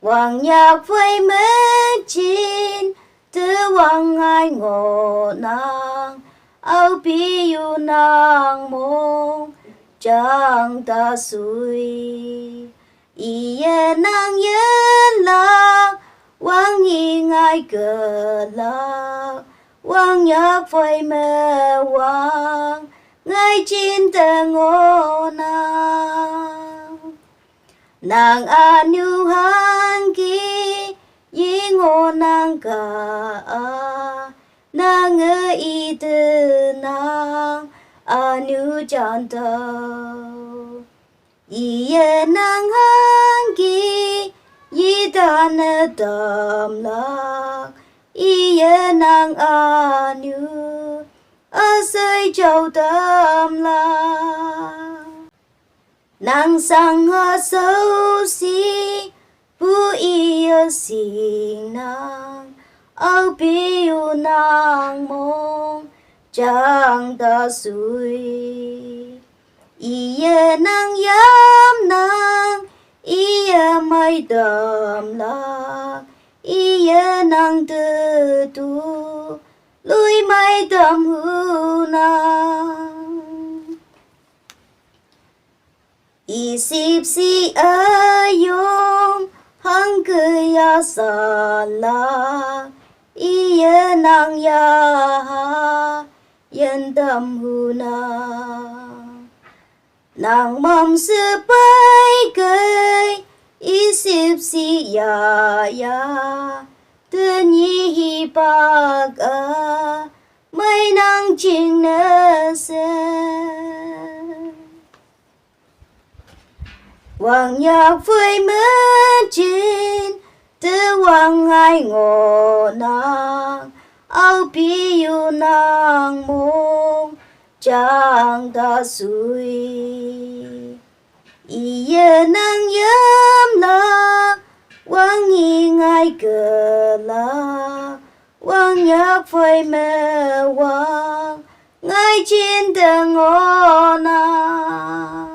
Hoàng nhạc với mến chín tư hoàng ai ngộ nàng áo bi yu nàng mong chẳng ta suy ý nàng yên lạc hoàng nhi ngài cờ lạc hoàng nhạc với mê hoàng ngài chín tư ngộ nàng anu hang ki yi ngô nàng cả nàng y tư nàng anu chan tao ye nàng hang ki yi tan tam lạc ye nàng anu asai chau tam lạc nàng sang ha sâu si bu ia xin nàng áo biu nàng mong chẳng ta suy ia nàng yam nàng ia mai đầm lạc ia nàng tư tu lui mai đầm hu nàng isip si ayom hang kaya sala iya nang yahyah yan tam huna Nangmam shepei cây isip si yahyah tenyih hepak mai nang jingne se Hoàng nhạc với mến chín tư hoàng ai ngộ nàng áo bi yu nàng mong chẳng ta suy ý nàng yếm lạc hoàng nhi ngài cờ lạc hoàng nhạc với mê hoàng ngài chín tư ngộ nàng